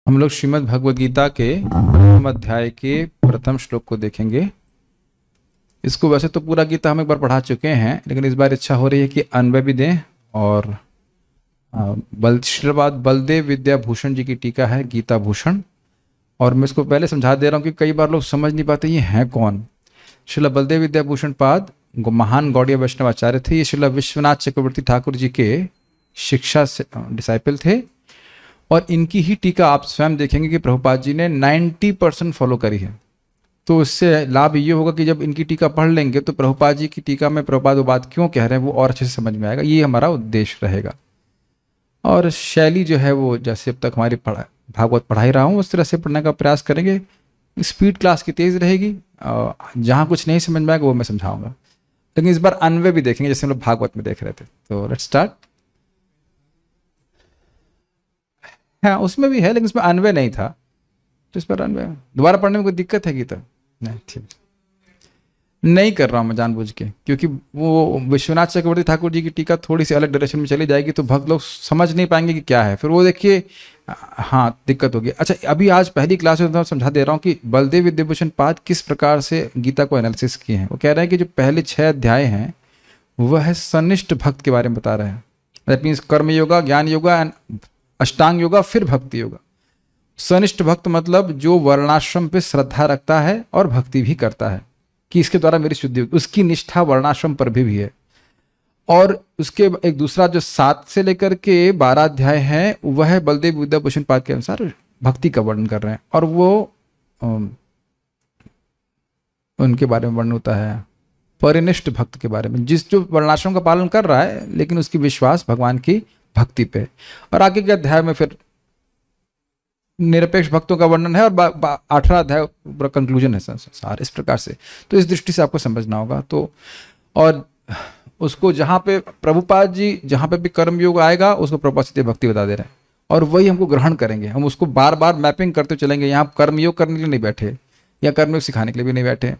हम लोग श्रीमद् भगवद गीता के प्रथम अध्याय के प्रथम श्लोक को देखेंगे। इसको वैसे तो पूरा गीता हम एक बार पढ़ा चुके हैं, लेकिन इस बार इच्छा हो रही है कि अन्वय भी दें। और श्रीपाद बलदेव विद्याभूषण जी की टीका है गीता भूषण, और मैं इसको पहले समझा दे रहा हूँ कि कई बार लोग समझ नहीं पाते ये हैं कौन। श्रील बलदेव विद्याभूषण पाद महान गौड़ीय वैष्णव आचार्य थे। ये श्रील विश्वनाथ चक्रवर्ती ठाकुर जी के शिक्षा से डिसाइपल थे, और इनकी ही टीका आप स्वयं देखेंगे कि प्रभुपाद जी ने 90% फॉलो करी है। तो इससे लाभ ये होगा कि जब इनकी टीका पढ़ लेंगे तो प्रभुपाद जी की टीका में प्रभुपाद वो बात क्यों कह रहे हैं वो और अच्छे से समझ में आएगा। ये हमारा उद्देश्य रहेगा। और शैली जो है वो जैसे अब तक हमारी भागवत पढ़ाई रहा हूँ उस तरह से पढ़ने का प्रयास करेंगे। स्पीड क्लास की तेज़ रहेगी, जहाँ कुछ नहीं समझ में आएगा वो मैं समझाऊंगा। लेकिन इस बार अन्वय भी देखेंगे जैसे हम लोग भागवत में देख रहे थे। तो लेट्स स्टार्ट। हाँ उसमें भी है, लेकिन इसमें अन्वय नहीं था, तो इस पर अन्वय दोबारा पढ़ने में कोई दिक्कत है गीता? नहीं, ठीक नहीं कर रहा हूँ मैं जानबूझ के, क्योंकि वो विश्वनाथ चक्रवर्ती ठाकुर जी की टीका थोड़ी सी अलग डायरेक्शन में चली जाएगी तो भक्त लोग समझ नहीं पाएंगे कि क्या है, फिर वो देखिए हाँ दिक्कत होगी। अच्छा अभी आज पहली क्लास में तो समझा दे रहा हूँ कि बलदेव विद्याभूषण पाद किस प्रकार से गीता को एनालिसिस किए हैं। वो कह रहे हैं कि जो पहले 6 अध्याय हैं वह सनिष्ठ भक्त के बारे में बता रहे हैं। दैट मीन्स कर्म योगा, ज्ञान योगा एंड अष्टांग योगा, फिर भक्ति योगा। सनिष्ठ भक्त मतलब जो वर्णाश्रम पे श्रद्धा रखता है और भक्ति भी करता है कि इसके द्वारा मेरी शुद्धि होगी, उसकी निष्ठा वर्णाश्रम पर भी है। और उसके एक दूसरा जो 7 से लेकर के 12 अध्याय है वह बलदेव विद्याभूषण पाद के अनुसार भक्ति का वर्णन कर रहे हैं, और वो उनके बारे में वर्णन होता है परिनिष्ठ भक्त के बारे में, जिस जो वर्णाश्रम का पालन कर रहा है लेकिन उसकी विश्वास भगवान की भक्ति पे। और आगे के अध्याय में फिर निरपेक्ष भक्तों का वर्णन है, और 18 अध्याय पूरा कंक्लूजन है संसार, इस प्रकार से। तो इस दृष्टि से आपको समझना होगा। तो और उसको जहाँ पे प्रभुपाद जी जहाँ पे भी कर्म योग आएगा उसको प्रभुपाद सीधे भक्ति बता दे रहे हैं, और वही हमको ग्रहण करेंगे। हम उसको बार बार मैपिंग करते चलेंगे। यहाँ कर्म योग करने के लिए नहीं बैठे या कर्म योग सिखाने के लिए भी नहीं बैठे,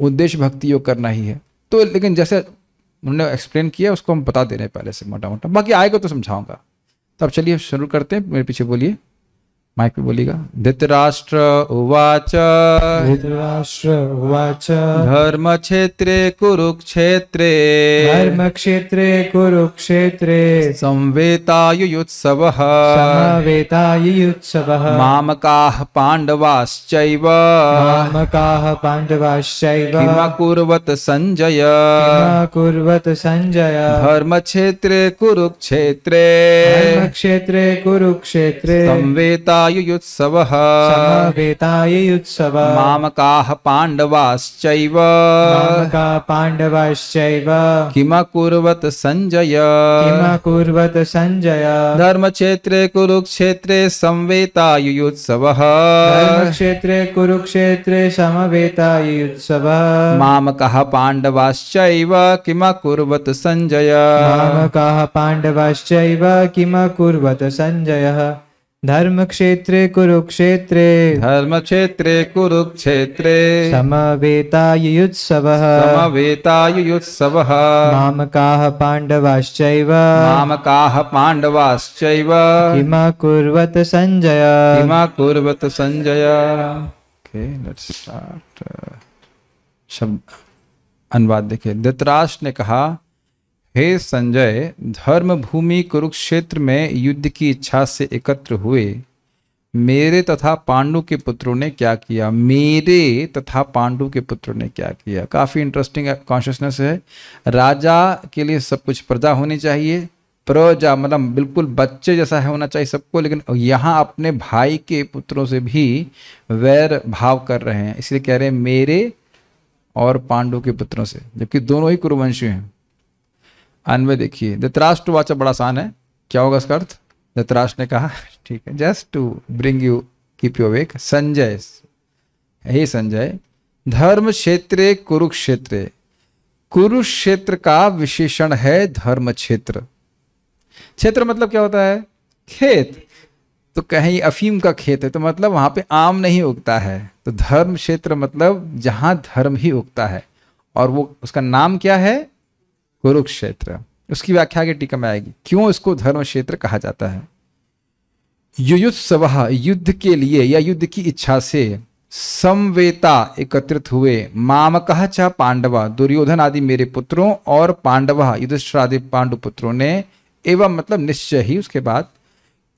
उद्देश्य भक्ति योग करना ही है। तो लेकिन जैसे उन्होंने एक्सप्लेन किया उसको हम बता दे रहे हैं पहले से मोटा मोटा, बाकी आएगा तो समझाऊंगा। तो अब चलिए शुरू करते हैं। मेरे पीछे बोलिए, माइक पे बोलिएगा। धृतराष्ट्र उवाच धृतराष्ट्र उवाच धर्म क्षेत्रे कुरुक्षेत्रे धर्मक्षेत्रे कुरुक्षेत्रे संवेतायुयुत्सवः समवेतायुत्सवः मामकाः पाण्डवाश्चैव मामकाः पाण्डवाश्चैव किमकुर्वत संजय किमकुर्वत संजय धर्मक्षेत्रे कुरुक्षेत्रे धर्मक्षेत्रे कुरुक्षेत्रे संवेतायुयुत्सवः समवेतायुत्सवः मामकाः पाण्डवाश्चैव मामकाः पाण्डवाश्चैव किमकुर्वत संजय किमकुर्वत संजय धर्मक्षेत्रे कुरुक्षेत्रे संवेतायुयुत्सवः धर्मक्षेत्रे कुरुक्षेत्रे समवेतायुत्सवः मामकाः पाण्डवाश्चैव किमकुर्वत संजय मामकाः पाण्डवाश्चैव किमकुर्वत संजयः धर्मक्षेत्रे कुरुक्षेत्रे धर्मक्षेत्रे कुरुक्षेत्रे समवेतायुत्सवः समवेतायुयुत्सवः मामकाः पाण्डवाश्चैव मामकाः पाण्डवाश्चैव किमकुर्वत संजय किमकुर्वत संजय। Okay let's start. शब्द अनुवाद देखिए। धृतराष्ट्र ने कहा, हे संजय, धर्म भूमि कुरुक्षेत्र में युद्ध की इच्छा से एकत्र हुए मेरे तथा पांडु के पुत्रों ने क्या किया। मेरे तथा पांडु के पुत्रों ने क्या किया। काफ़ी इंटरेस्टिंग कॉन्शियसनेस है। राजा के लिए सब कुछ प्रजा होनी चाहिए, प्रजा मतलब बिल्कुल बच्चे जैसा होना चाहिए सबको, लेकिन यहाँ अपने भाई के पुत्रों से भी वैर भाव कर रहे हैं, इसलिए कह रहे हैं मेरे और पांडु के पुत्रों से, जबकि दोनों ही कुरुवंशी हैं। अन्वय देखिए। धृतराष्ट्र वाचा बड़ा आसान है, क्या होगा इसका अर्थ? धृतराष्ट्र ने कहा, ठीक है, just to bring you keep you awake. Sanjay, हे संजय, धर्म क्षेत्रे कुरुक्षेत्रे, कुरुक्षेत्र का विशेषण है धर्म क्षेत्र। क्षेत्र मतलब क्या होता है? खेत। तो कहीं अफीम का खेत है तो मतलब वहां पे आम नहीं उगता है, तो धर्म क्षेत्र मतलब जहां धर्म ही उगता है, और वो उसका नाम क्या है? कुरुक्षेत्र। उसकी व्याख्या की टीका में आएगी क्यों इसको धर्म क्षेत्र कहा जाता है। युयुत्सवः युद्ध के लिए या युद्ध की इच्छा से समवेता एकत्रित हुए, मामकः च पांडवा दुर्योधन आदि मेरे पुत्रों और पांडवा युधिष्ठिर आदि पांडु पुत्रों ने, एवं मतलब निश्चय ही उसके बाद,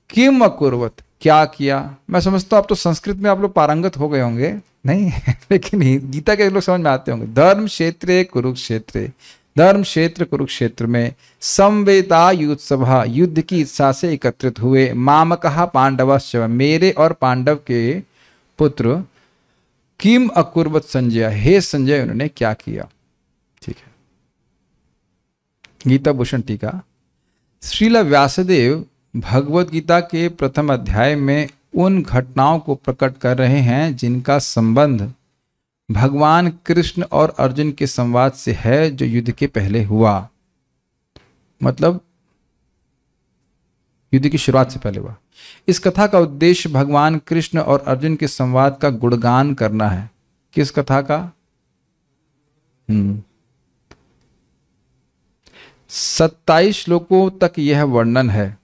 किम अकुर्वत क्या किया। मैं समझता हूं अब तो संस्कृत में आप लोग पारंगत हो गए होंगे, नहीं लेकिन गीता के लोग समझ में आते होंगे। धर्म क्षेत्रे कुरुक्षेत्रे, धर्म क्षेत्र कुरुक्षेत्र में समवेता युत्सभा युद्ध की इच्छा से एकत्रित हुए, मामकः पांडवश्च मेरे और पांडव के पुत्र, किम अकुर्वत संजय हे संजय उन्होंने क्या किया। ठीक है, गीता भूषण टीका। श्रील व्यासदेव भगवत गीता के प्रथम अध्याय में उन घटनाओं को प्रकट कर रहे हैं जिनका संबंध भगवान कृष्ण और अर्जुन के संवाद से है जो युद्ध के पहले हुआ, मतलब युद्ध की शुरुआत से पहले हुआ। इस कथा का उद्देश्य भगवान कृष्ण और अर्जुन के संवाद का गुणगान करना है। किस कथा का? 27 श्लोकों तक यह वर्णन है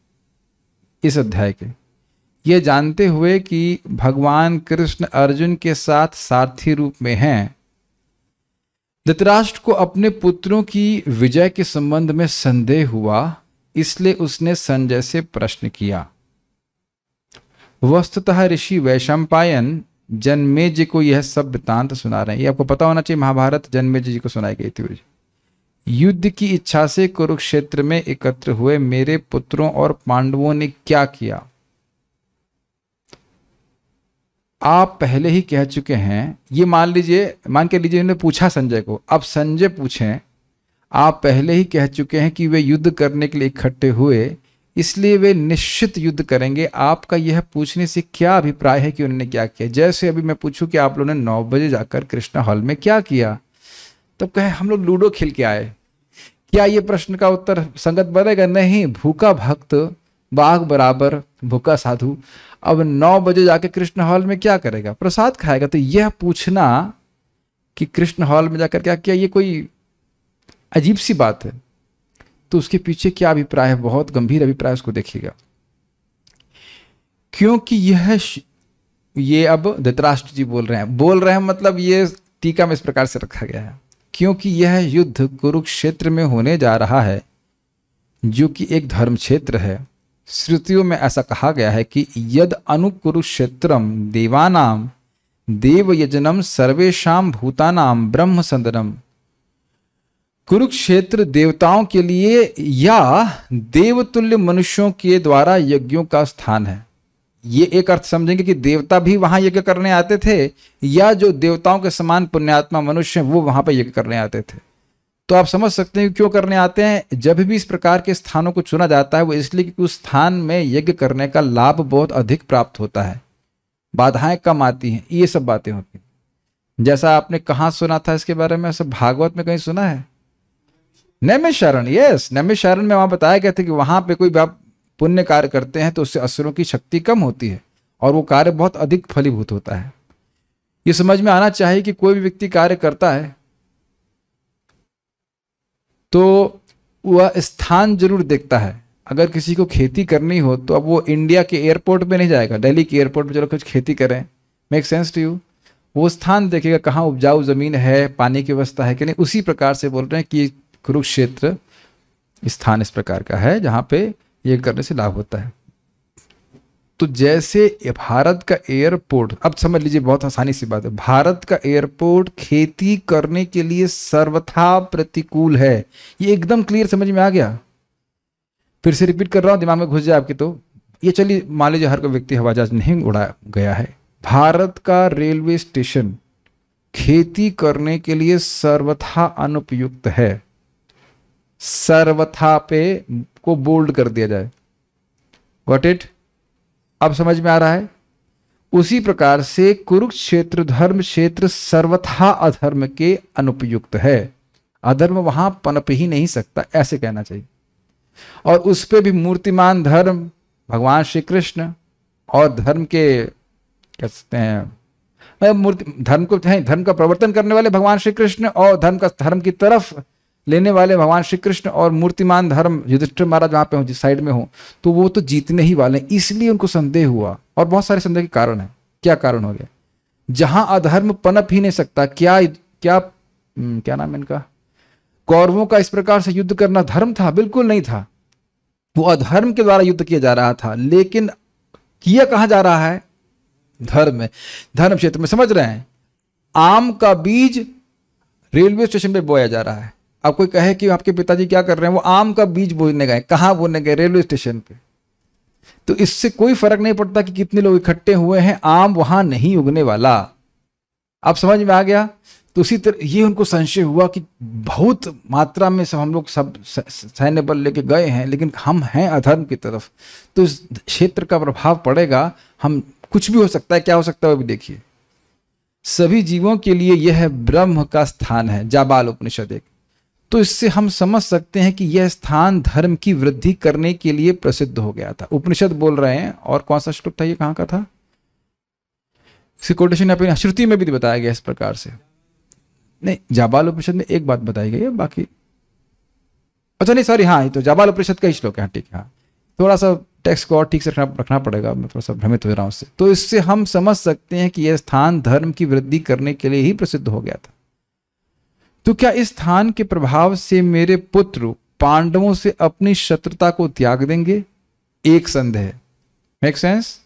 इस अध्याय के, ये जानते हुए कि भगवान कृष्ण अर्जुन के साथ सारथी रूप में हैं। धृतराष्ट्र को अपने पुत्रों की विजय के संबंध में संदेह हुआ, इसलिए उसने संजय से प्रश्न किया। वस्तुतः ऋषि वैशंपायन जन्मेजय को यह सब वृत्तांत सुना रहे हैं। ये आपको पता होना चाहिए, महाभारत जन्मेजय जी को सुनाई गई थी। युद्ध की इच्छा से कुरुक्षेत्र में एकत्र हुए मेरे पुत्रों और पांडवों ने क्या किया। आप पहले ही कह चुके हैं, ये मान के लीजिए उन्होंने पूछा संजय को, अब संजय पूछें, आप पहले ही कह चुके हैं कि वे युद्ध करने के लिए इकट्ठे हुए, इसलिए वे निश्चित युद्ध करेंगे। आपका यह पूछने से क्या अभिप्राय है कि उन्होंने क्या किया। जैसे अभी मैं पूछूं कि आप लोगों ने 9 बजे जाकर कृष्णा हॉल में क्या किया, तो कहे हम लोग लूडो खेल के आए। क्या ये प्रश्न का उत्तर संगत बनेगा? नहीं। भूखा भक्त बाघ बराबर भूखा साधु अब 9 बजे जाके कृष्ण हॉल में क्या करेगा? प्रसाद खाएगा। तो यह पूछना कि कृष्ण हॉल में जाकर क्या किया, ये कोई अजीब सी बात है। तो उसके पीछे क्या अभिप्राय है, बहुत गंभीर अभिप्राय, उसको देखिएगा। क्योंकि ये अब धृतराष्ट्र जी बोल रहे हैं मतलब ये टीका में इस प्रकार से रखा गया है, क्योंकि यह युद्ध कुरुक्षेत्र में होने जा रहा है जो कि एक धर्म क्षेत्र है। श्रुतियों में ऐसा कहा गया है कि यद अनुकुरुक्षेत्रम देवानाम देवयजनम सर्वेशाम भूतानाम ब्रह्म संदनम। कुरुक्षेत्र देवताओं के लिए या देवतुल्य मनुष्यों के द्वारा यज्ञों का स्थान है। ये एक अर्थ समझेंगे कि देवता भी वहां यज्ञ करने आते थे, या जो देवताओं के समान पुण्यात्मा मनुष्य वो वहां पर यज्ञ करने आते थे। तो आप समझ सकते हैं क्यों करने आते हैं। जब भी इस प्रकार के स्थानों को चुना जाता है वो इसलिए कि उस स्थान में यज्ञ करने का लाभ बहुत अधिक प्राप्त होता है, बाधाएं कम आती हैं, ये सब बातें होती हैं। जैसा आपने कहाँ सुना था इसके बारे में, सब भागवत में कहीं सुना है? नैमिषारण्य, यस, नैमिषारण्य में वहां बताया गया था कि वहां पे कोई आप पुण्य कार्य करते हैं तो उससे असुरों की शक्ति कम होती है और वो कार्य बहुत अधिक फलीभूत होता है। ये समझ में आना चाहिए कि कोई भी व्यक्ति कार्य करता है तो वह स्थान जरूर देखता है। अगर किसी को खेती करनी हो तो अब वो इंडिया के एयरपोर्ट पे नहीं जाएगा, दिल्ली के एयरपोर्ट पे चलो कुछ खेती करें, मेक सेंस टू यू। वो स्थान देखेगा कहाँ उपजाऊ जमीन है, पानी की व्यवस्था है कि नहीं। उसी प्रकार से बोल रहे हैं कि कुरुक्षेत्र स्थान इस प्रकार का है जहां पे ये करने से लाभ होता है। तो जैसे भारत का एयरपोर्ट, अब समझ लीजिए बहुत आसानी सी बात है, भारत का एयरपोर्ट खेती करने के लिए सर्वथा प्रतिकूल है। ये एकदम क्लियर समझ में आ गया। फिर से रिपीट कर रहा हूं, दिमाग में घुस जाए आपके। तो ये चलिए मान लीजिए हर कोई व्यक्ति हवाई जहाज नहीं उड़ा गया है, भारत का रेलवे स्टेशन खेती करने के लिए सर्वथा अनुपयुक्त है। सर्वथा पे को बोल्ड कर दिया जाए, गॉट इट? अब समझ में आ रहा है। उसी प्रकार से कुरुक्षेत्र धर्म क्षेत्र सर्वथा अधर्म के अनुपयुक्त है। अधर्म वहां पनप ही नहीं सकता, ऐसे कहना चाहिए। और उस पे भी मूर्तिमान धर्म भगवान श्री कृष्ण और धर्म के क्या कहते हैं, मूर्ति धर्म को, धर्म का प्रवर्तन करने वाले भगवान श्री कृष्ण और धर्म की तरफ लेने वाले भगवान श्री कृष्ण और मूर्तिमान धर्म युधिष्ठिर महाराज वहां पे हो, जिस साइड में हो, तो वो तो जीतने ही वाले हैं, इसलिए उनको संदेह हुआ। और बहुत सारे संदेह के कारण है। क्या कारण हो गया? जहां अधर्म पनप ही नहीं सकता, क्या नाम है इनका, कौरवों का इस प्रकार से युद्ध करना धर्म था? बिल्कुल नहीं था। वो अधर्म के द्वारा युद्ध किया जा रहा था, लेकिन किया कहां जा रहा है? धर्म में, धर्म क्षेत्र में। समझ रहे हैं? आम का बीज रेलवे स्टेशन पे बोया जा रहा है। अब कोई कहे कि आपके पिताजी क्या कर रहे हैं, वो आम का बीज बोने गए। कहां बोने गए? रेलवे स्टेशन पे। तो इससे कोई फर्क नहीं पड़ता कि कितने लोग इकट्ठे हुए हैं, आम वहां नहीं उगने वाला। अब समझ में आ गया? तो उसी तरह ये उनको संशय हुआ कि बहुत मात्रा में सब हम लोग सब सैन्य बल लेके गए हैं, लेकिन हम हैं अधर्म की तरफ, तो इस क्षेत्र का प्रभाव पड़ेगा। हम कुछ भी हो सकता है, क्या हो सकता है वो भी देखिए। सभी जीवों के लिए यह ब्रह्म का स्थान है, जाबाल उपनिषद एक। तो इससे हम समझ सकते हैं कि यह स्थान धर्म की वृद्धि करने के लिए प्रसिद्ध हो गया था। उपनिषद बोल रहे हैं। और कौन सा श्लोक था ये, कहां का था? इसकी कोटेशन अपनी श्रुति में भी बताया गया इस प्रकार से। नहीं, जाबाल उपनिषद में एक बात बताई गई है, बाकी अच्छा नहीं सॉरी, हाँ ये तो जाबाल उपनिषद का ही श्लोक है। ठीक है, हाँ थोड़ा सा टेक्स्ट को और ठीक से रखना पड़ेगा, मैं थोड़ा सा भ्रमित हो रहा हूँ उससे। तो इससे हम समझ सकते हैं कि यह स्थान धर्म की वृद्धि करने के लिए ही प्रसिद्ध हो गया था। तो क्या इस स्थान के प्रभाव से मेरे पुत्र पांडवों से अपनी शत्रुता को त्याग देंगे? एक संदेह। Make sense?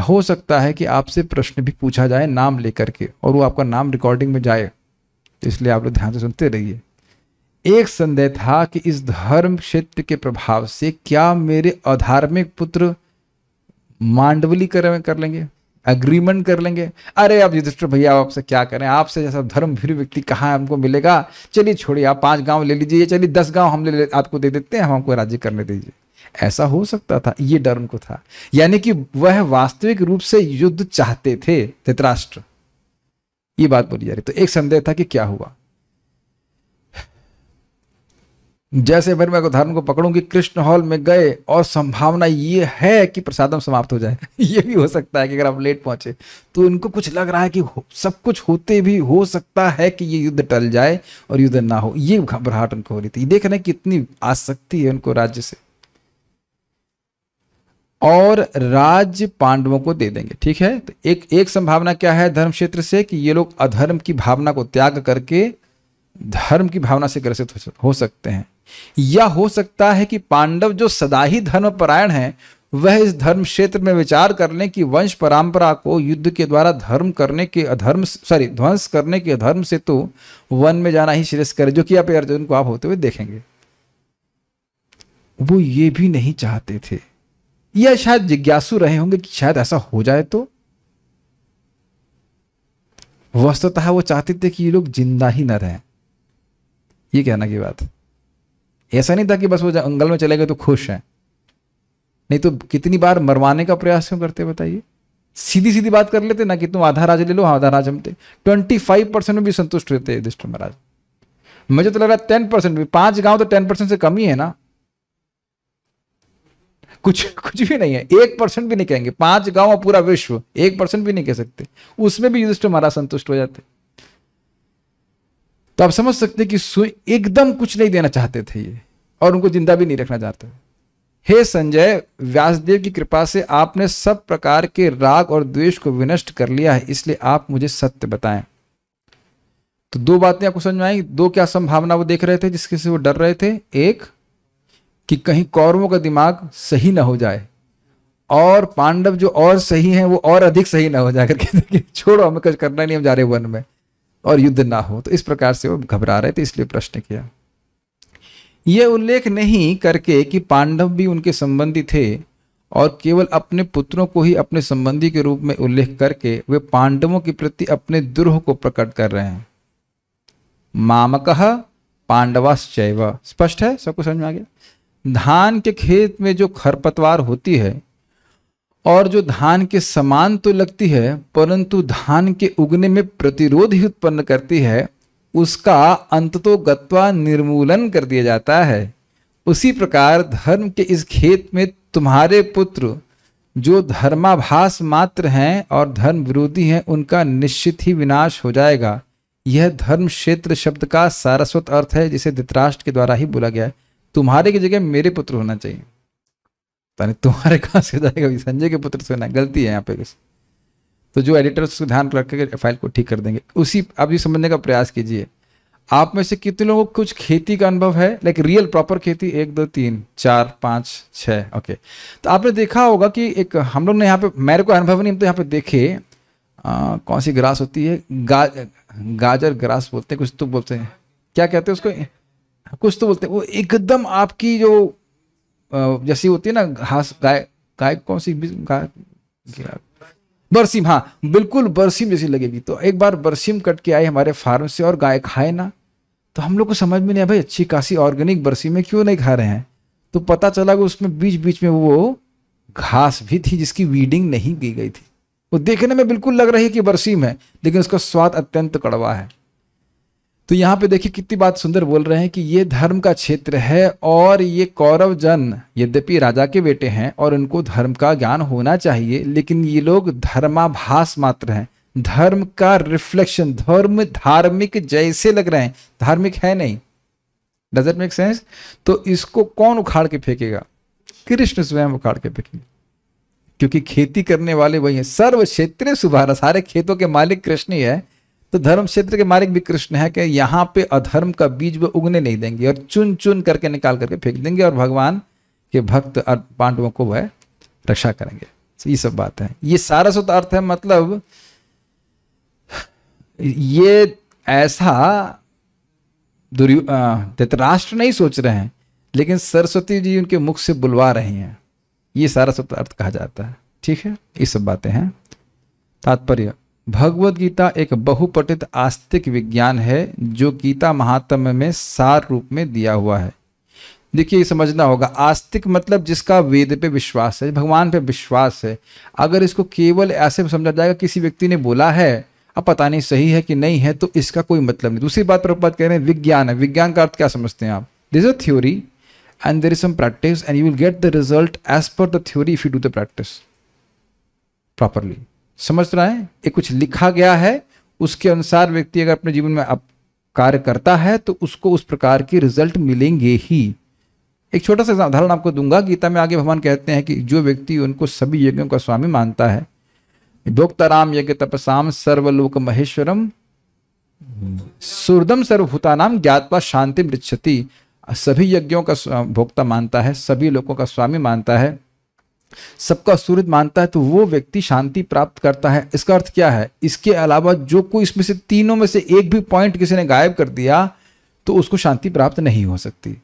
हो सकता है कि आपसे प्रश्न भी पूछा जाए नाम लेकर के, और वो आपका नाम रिकॉर्डिंग में जाए, तो इसलिए आप लोग ध्यान से सुनते रहिए। एक संदेह था कि इस धर्म क्षेत्र के प्रभाव से क्या मेरे अधार्मिक पुत्र मांडवली कर लेंगे, एग्रीमेंट कर लेंगे? अरे अब युधिष्ठिर भैया आपसे क्या करें, आपसे जैसा धर्म भीरू व्यक्ति कहाँ हमको मिलेगा, चलिए छोड़िए, आप 5 गांव ले लीजिए, चलिए 10 गांव हम आपको दे देते हैं, हम हमको राज्य करने दीजिए। ऐसा हो सकता था, ये डर उनको था। यानी कि वह वास्तविक रूप से युद्ध चाहते थे धृतराष्ट्र, ये बात बोली जा रही। तो एक संदेह था कि क्या हुआ। जैसे फिर मैं धर्म को पकड़ूंगी, कृष्ण हॉल में गए और संभावना ये है कि प्रसादम समाप्त हो जाए। ये भी हो सकता है कि अगर आप लेट पहुंचे तो इनको कुछ लग रहा है कि सब कुछ होते भी हो सकता है कि ये युद्ध टल जाए और युद्ध ना हो। ये घबराहट उनको हो रही थी। देख रहे हैं कितनी आसक्ति है उनको राज्य से। और राज्य पांडवों को दे देंगे। ठीक है, तो एक संभावना क्या है धर्म क्षेत्र से, कि ये लोग अधर्म की भावना को त्याग करके धर्म की भावना से ग्रसित हो सकते हैं। या हो सकता है कि पांडव जो सदा ही धर्म परायण हैं, वह इस धर्म क्षेत्र में विचार कर लें कि वंश परंपरा को युद्ध के द्वारा ध्वंस करने के अधर्म से तो वन में जाना ही श्रेष्ठ करे, जो कि आप अर्जुन को आप होते हुए देखेंगे। वो ये भी नहीं चाहते थे, या शायद जिज्ञासु रहे होंगे कि शायद ऐसा हो जाए। तो वस्तुतः वो चाहते थे कि ये लोग जिंदा ही न रहें। ये कहना की बात। ऐसा नहीं था कि बस वो जंगल में चले गए तो खुश हैं, नहीं तो कितनी बार मरवाने का प्रयास क्यों करते बताइए। सीधी सीधी बात कर लेते ना कि तुम आधा राज ले लो, आधा राज हम थे। 25% में भी संतुष्ट रहते युधिष्ठिर महाराज। मुझे तो लग रहा है 10% भी, 5 गांव तो 10% से कम ही है ना। कुछ भी नहीं है, 1% भी नहीं कहेंगे। 5 गांव और पूरा विश्व 1% भी नहीं कह सकते, उसमें भी युधिष्ठिर महाराज संतुष्ट हो जाते। तो आप समझ सकते कि एकदम कुछ नहीं देना चाहते थे ये, और उनको जिंदा भी नहीं रखना चाहते। हे संजय, व्यासदेव की कृपा से आपने सब प्रकार के राग और द्वेष को विनष्ट कर लिया है, इसलिए आप मुझे सत्य बताएं। तो 2 बातें आपको समझ में आई। 2 क्या संभावना वो देख रहे थे जिसके से वो डर रहे थे। एक कि कहीं कौरवों का दिमाग सही ना हो जाए, और पांडव जो और सही हैं वो और अधिक सही ना हो जाए करके छोड़ो हमें कुछ करना नहीं, हम जा रहे वन में, और युद्ध ना हो। तो इस प्रकार से वो घबरा रहे थे, इसलिए प्रश्न किया। यह उल्लेख नहीं करके कि पांडव भी उनके संबंधी थे, और केवल अपने पुत्रों को ही अपने संबंधी के रूप में उल्लेख करके वे पांडवों के प्रति अपने द्रोह को प्रकट कर रहे हैं। मामकः पांडवाश्चैव, स्पष्ट है, सबको समझ में आ गया। धान के खेत में जो खरपतवार होती है और जो धान के समान तो लगती है, परंतु धान के उगने में प्रतिरोध ही उत्पन्न करती है, उसका अंततो गत्वा निर्मूलन कर दिया जाता है। उसी प्रकार धर्म के इस खेत में तुम्हारे पुत्र जो धर्माभास मात्र हैं और धर्म विरोधी हैं, उनका निश्चित ही विनाश हो जाएगा। यह धर्म क्षेत्र शब्द का सारस्वत अर्थ है, जिसे धृतराष्ट्र के द्वारा ही बोला गया है। तुम्हारे की जगह मेरे पुत्र होना चाहिए, तुम्हारे कहां से जाएगा, संजय के पुत्र से होना है, गलती है यहाँ पे कुछ। तो जो एडिटर उसको ध्यान रख के फाइल को ठीक कर देंगे। उसी आप ये समझने का प्रयास कीजिए, आप में से कितने लोगों को कुछ खेती का अनुभव है, लाइक रियल प्रॉपर खेती, 1 2 3 4 5 6, ओके। तो आपने देखा होगा कि एक हम लोग ने यहाँ पे, मेरे को अनुभव नहीं, हम तो यहाँ पे देखे कौन सी ग्रास होती है, गाजर ग्रास बोलते हैं, कुछ तो बोलते हैं, क्या कहते हैं उसको, कुछ तो बोलते हैं, वो एकदम आपकी जो जैसी होती है ना घास, गाय कौन सी गाय, बरसीम, हाँ बिल्कुल बरसीम जैसी लगेगी। तो एक बार बरसीम कट के आए हमारे फार्म से और गाय खाए ना, तो हम लोग को समझ में नहीं आया भाई अच्छी खासी ऑर्गेनिक बरसीम में क्यों नहीं खा रहे हैं। तो पता चला कि उसमें बीच बीच में वो घास भी थी जिसकी वीडिंग नहीं की गई थी। वो देखने में बिल्कुल लग रही है कि बरसीम है, लेकिन उसका स्वाद अत्यंत कड़वा है। तो यहाँ पे देखिए कितनी बात सुंदर बोल रहे हैं कि ये धर्म का क्षेत्र है और ये कौरव जन यद्यपि राजा के बेटे हैं और उनको धर्म का ज्ञान होना चाहिए, लेकिन ये लोग धर्माभास मात्र हैं, धर्म का रिफ्लेक्शन, धर्म धार्मिक जैसे लग रहे हैं, धार्मिक है नहीं। Does it make sense? तो इसको कौन उखाड़ के फेंकेगा? कृष्ण स्वयं उखाड़ के फेंकेंगे, क्योंकि खेती करने वाले वही हैं। सर्व क्षेत्रे सुभारा, सारे खेतों के मालिक कृष्ण ही है। तो धर्म क्षेत्र के मालिक भी कृष्ण है कि यहाँ पे अधर्म का बीज वो उगने नहीं देंगे और चुन चुन करके निकाल करके फेंक देंगे और भगवान के भक्त पांडवों को वह रक्षा करेंगे। ये सब बात है, ये सारा सुत अर्थ है। मतलब ये ऐसा धृतराष्ट्र नहीं सोच रहे हैं, लेकिन सरस्वती जी उनके मुख से बुलवा रही हैं। ये सारा सुत अर्थ कहा जाता है। ठीक है, ये सब बातें हैं। तात्पर्य, भगवद गीता एक बहुपठित आस्तिक विज्ञान है जो गीता महात्म्य में सार रूप में दिया हुआ है। देखिए समझना होगा, आस्तिक मतलब जिसका वेद पे विश्वास है, भगवान पे विश्वास है। अगर इसको केवल ऐसे समझा जाएगा किसी व्यक्ति ने बोला है, अब पता नहीं सही है कि नहीं है, तो इसका कोई मतलब नहीं। दूसरी बात प्रभुपाद कह रहे हैं विज्ञान है। विज्ञान का अर्थ क्या समझते हैं आप? This is a theory and there is some practice and you will get the result as per the theory if you do the practice properly. समझ रहा है? ये कुछ लिखा गया है, उसके अनुसार व्यक्ति अगर अपने जीवन में अब कार्य करता है तो उसको उस प्रकार के रिजल्ट मिलेंगे ही। एक छोटा सा उदाहरण आपको दूंगा। गीता में आगे भगवान कहते हैं कि जो व्यक्ति उनको सभी यज्ञों का स्वामी मानता है, दोक्ताराम यज्ञ तपसाम सर्वलोक महेश्वरम सुरदम सर्वभूतानाम ज्ञात्वा शांति मृच्छति, सभी यज्ञों का भोक्ता मानता है, सभी लोगों का स्वामी मानता है, सबका सूरज मानता है, तो वो व्यक्ति शांति प्राप्त करता है। इसका अर्थ क्या है? इसके अलावा जो कोई इसमें से तीनों में से एक भी पॉइंट किसी ने गायब कर दिया तो उसको शांति प्राप्त नहीं हो सकती।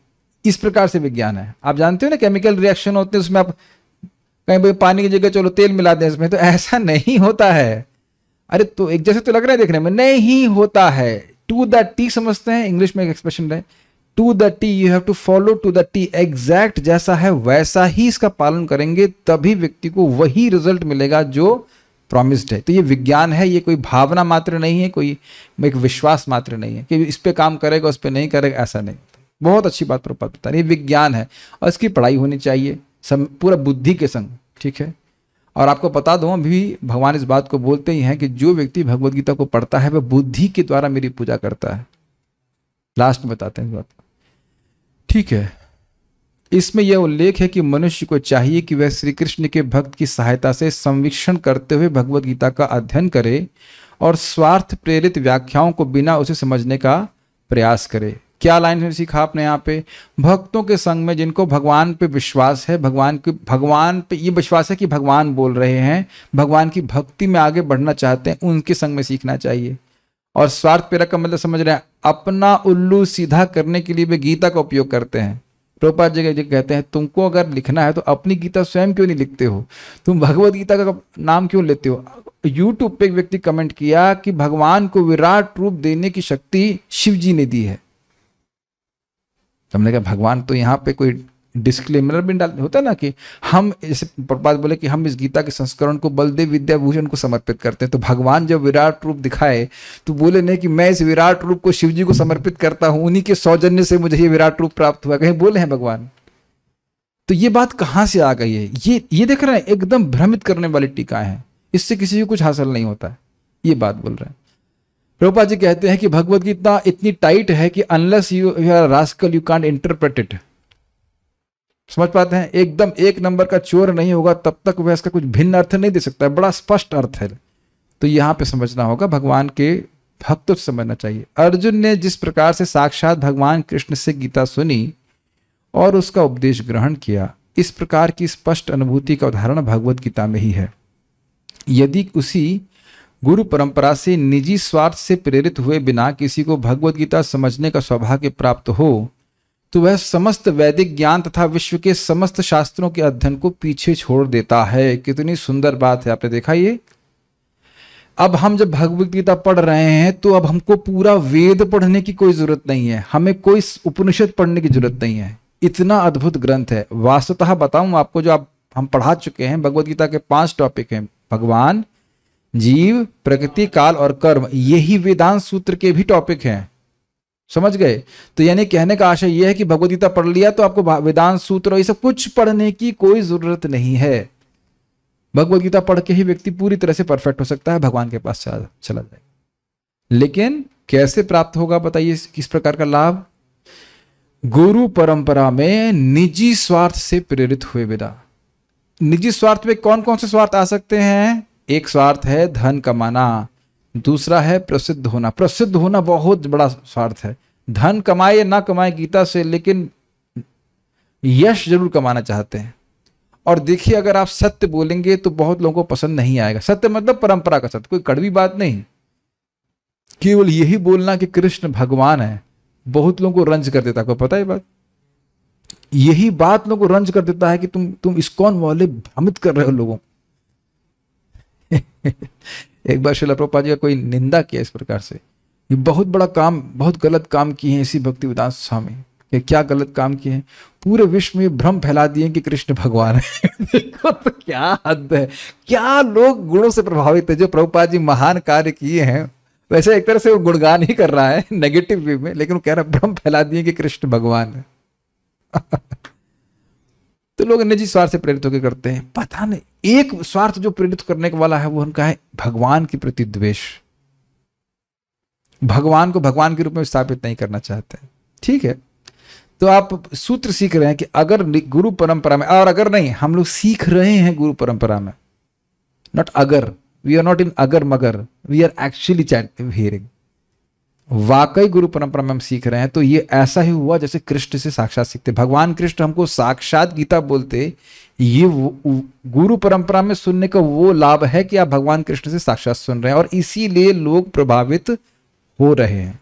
इस प्रकार से विज्ञान है। आप जानते हो ना केमिकल रिएक्शन होते हैं, उसमें आप कहीं भाई पानी की जगह चलो तेल मिला दें इसमें, तो ऐसा नहीं होता है। अरे तो एक जैसे तो लग रहा है देखने में, नहीं होता है। टू द टी समझते हैं, इंग्लिश में एक एक्सप्रेशन है, to the T, you have to follow to the T. Exact जैसा है वैसा ही इसका पालन करेंगे, तभी व्यक्ति को वही रिजल्ट मिलेगा जो प्रॉमिस्ड है। तो ये विज्ञान है, ये कोई भावना मात्र नहीं है, कोई एक विश्वास मात्र नहीं है कि इस पे काम करेगा उस पे नहीं करेगा, ऐसा नहीं। बहुत अच्छी बात प्रभुपाद बता रहे हैं, ये विज्ञान है और इसकी पढ़ाई होनी चाहिए पूरा बुद्धि के संग। ठीक है, और आपको बता दूं अभी भगवान इस बात को बोलते ही हैं कि जो व्यक्ति भगवद गीता को पढ़ता है वह बुद्धि के द्वारा मेरी पूजा करता है। लास्ट में बताते हैं इस बात। ठीक है, इसमें यह उल्लेख है कि मनुष्य को चाहिए कि वह श्री कृष्ण के भक्त की सहायता से संवीक्षण करते हुए भगवद गीता का अध्ययन करे और स्वार्थ प्रेरित व्याख्याओं को बिना उसे समझने का प्रयास करे। क्या लाइन में सीखा आपने यहाँ पे? भक्तों के संग में जिनको भगवान पे विश्वास है, भगवान पे ये विश्वास है कि भगवान बोल रहे हैं, भगवान की भक्ति में आगे बढ़ना चाहते हैं, उनके संग में सीखना चाहिए। और स्वार्थ प्रेरक का मतलब समझ रहे हैं, अपना उल्लू सीधा करने के लिए वे गीता का उपयोग करते हैं। प्रभुपाद जी कहते हैं तुमको अगर लिखना है तो अपनी गीता स्वयं क्यों नहीं लिखते हो, तुम भगवद गीता का नाम क्यों लेते हो? यूट्यूब पे एक व्यक्ति कमेंट किया कि भगवान को विराट रूप देने की शक्ति शिव जी ने दी है। हमने कहा भगवान तो यहाँ पे कोई डिस्क्लेमर भी डाल होता ना कि हम, जैसे प्रभुपाद बोले कि हम इस गीता के संस्करण को बलदेव विद्याभूषण को समर्पित करते हैं। तो भगवान जब विराट रूप दिखाए तो बोले नहीं कि मैं इस विराट रूप को शिव जी को समर्पित करता हूं, उन्हीं के सौजन्य से मुझे ये विराट रूप प्राप्त हुआ, कहीं बोले हैं भगवान? तो ये बात कहां से आ गई है? ये देख रहे हैं, एकदम भ्रमित करने वाली टीकाएं हैं, इससे किसी को कुछ हासिल नहीं होता है, ये बात बोल रहे हैं। प्रभुपाद जी कहते हैं कि भगवत गीता इतनी टाइट है कि unless you are rascal you can't interpret it. समझ पाते हैं? एकदम एक नंबर का चोर नहीं होगा तब तक वह इसका कुछ भिन्न अर्थ नहीं दे सकता है, बड़ा स्पष्ट अर्थ है। तो यहां पे समझना होगा, भगवान के भक्तों से समझना चाहिए। अर्जुन ने जिस प्रकार से साक्षात भगवान कृष्ण से गीता सुनी और उसका उपदेश ग्रहण किया, इस प्रकार की स्पष्ट अनुभूति का उदाहरण भगवत गीता में ही है। यदि उसी गुरु परंपरा से निजी स्वार्थ से प्रेरित हुए बिना किसी को भगवत गीता समझने का सौभाग्य प्राप्त हो तो वह समस्त वैदिक ज्ञान तथा विश्व के समस्त शास्त्रों के अध्ययन को पीछे छोड़ देता है। कितनी सुंदर बात है, आपने देखा ये? अब हम जब भगवत गीता पढ़ रहे हैं तो अब हमको पूरा वेद पढ़ने की कोई जरूरत नहीं है, हमें कोई उपनिषद पढ़ने की जरूरत नहीं है। इतना अद्भुत ग्रंथ है। वास्तवतः बताऊं आपको, जो आप हम पढ़ा चुके हैं, भगवत गीता के 5 टॉपिक हैं, भगवान, जीव, प्रकृति, काल और कर्म। यही वेदांत सूत्र के भी टॉपिक हैं। समझ गए? तो यानी कहने का आशय यह है कि भगवत गीता पढ़ लिया तो आपको वेदांत सूत्र और ये सब कुछ पढ़ने की कोई जरूरत नहीं है। भगवत गीता पढ़ के ही व्यक्ति पूरी तरह से परफेक्ट हो सकता है, भगवान के पास चला जाए। लेकिन कैसे प्राप्त होगा बताइए, किस प्रकार का लाभ? गुरु परंपरा में निजी स्वार्थ से प्रेरित हुए बिना। निजी स्वार्थ में कौन कौन से स्वार्थ आ सकते हैं? एक स्वार्थ है धन कमाना, दूसरा है प्रसिद्ध होना। प्रसिद्ध होना बहुत बड़ा स्वार्थ है। धन कमाए ना कमाए गीता से, लेकिन यश जरूर कमाना चाहते हैं। और देखिए, अगर आप सत्य बोलेंगे तो बहुत लोगों को पसंद नहीं आएगा। सत्य मतलब परंपरा का सत्य, कोई कड़वी बात नहीं। केवल यही बोलना कि कृष्ण भगवान है बहुत लोगों को रंज कर देता है। आपको पता है बात? यही बात लोगों को रंज कर देता है कि तुम इस्कॉन वाले भ्रमित कर रहे हो लोगों। एक बार श्रील प्रभुपाद जी का कोई निंदा किया इस प्रकार से, ये बहुत बड़ा काम, बहुत गलत काम किए हैं इसी भक्तिवेदांत स्वामी। ये क्या गलत काम किए हैं? पूरे विश्व में भ्रम फैला दिए कि कृष्ण भगवान है। देखो तो क्या हद है, क्या लोग गुणों से प्रभावित है। जो प्रभुपाद जी महान कार्य किए हैं, वैसे एक तरह से वो गुणगान ही कर रहा है नेगेटिव वे में, लेकिन वो कह रहा है भ्रम फैला दिए कि कृष्ण भगवान है। तो लोग निजी स्वार्थ से प्रेरित होकर करते हैं। पता नहीं, एक स्वार्थ जो प्रेरित करने वाला है वो उनका है भगवान के प्रति द्वेष। भगवान को भगवान के रूप में स्थापित नहीं करना चाहते। ठीक है, तो आप सूत्र सीख रहे हैं कि अगर गुरु परंपरा में, और अगर नहीं, हम लोग सीख रहे हैं गुरु परंपरा में, नॉट अगर, वी आर नॉट इन अगर मगर, वी आर एक्चुअली हियरिंग। वाकई गुरु परंपरा में हम सीख रहे हैं। तो ये ऐसा ही हुआ जैसे कृष्ण से साक्षात सीखते। भगवान कृष्ण हमको साक्षात गीता बोलते। ये गुरु परंपरा में सुनने का वो लाभ है कि आप भगवान कृष्ण से साक्षात सुन रहे हैं, और इसीलिए लोग प्रभावित हो रहे हैं।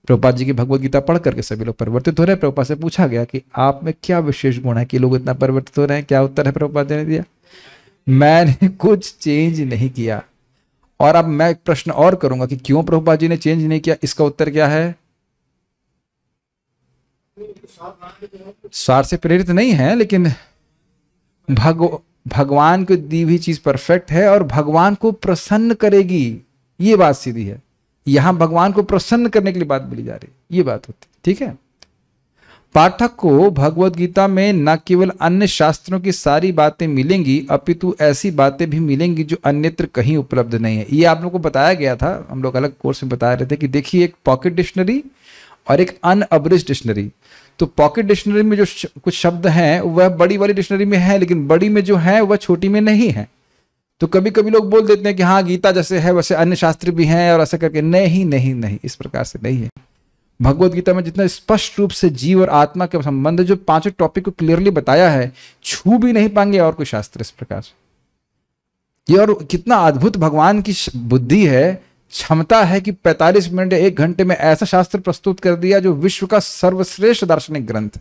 प्रभुपाद जी की भगवत गीता पढ़ करके सभी लोग परिवर्तित हो रहे हैं। प्रभुपाद से पूछा गया कि आप में क्या विशेष गुण है कि लोग इतना परिवर्तित हो रहे हैं? क्या उत्तर है प्रभुपाद जी ने दिया? मैंने कुछ चेंज नहीं किया। और अब मैं एक प्रश्न और करूंगा कि क्यों प्रभुपाद जी ने चेंज नहीं किया? इसका उत्तर क्या है? स्वार्थ से प्रेरित नहीं है, लेकिन भगवान को दी हुई चीज परफेक्ट है और भगवान को प्रसन्न करेगी। ये बात सीधी है। यहां भगवान को प्रसन्न करने के लिए बात बोली जा रही है, ये बात होती है। ठीक है, पाठक को भगवत गीता में न केवल अन्य शास्त्रों की सारी बातें मिलेंगी, अपितु ऐसी बातें भी मिलेंगी जो अन्यत्र कहीं उपलब्ध नहीं है। ये आप लोगों को बताया गया था, हम लोग अलग कोर्स में बता रहे थे कि देखिए, एक पॉकेट डिक्शनरी और एक अनअब्रिज्ड डिक्शनरी। तो पॉकेट डिक्शनरी में जो कुछ शब्द हैं वह बड़ी वाली डिक्शनरी में है, लेकिन बड़ी में जो है वह छोटी में नहीं है। तो कभी कभी लोग बोल देते हैं कि हाँ, गीता जैसे है वैसे अन्य शास्त्र भी हैं, और ऐसा करके नहीं नहीं नहीं, इस प्रकार से नहीं है। भगवत गीता में जितना स्पष्ट रूप से जीव और आत्मा के संबंध जो 5 टॉपिक को क्लियरली बताया है, छू भी नहीं पाएंगे और कोई शास्त्र इस प्रकार से। ये और कितना अद्भुत भगवान की बुद्धि है, क्षमता है कि 45 मिनट या 1 घंटे में ऐसा शास्त्र प्रस्तुत कर दिया जो विश्व का सर्वश्रेष्ठ दार्शनिक ग्रंथ।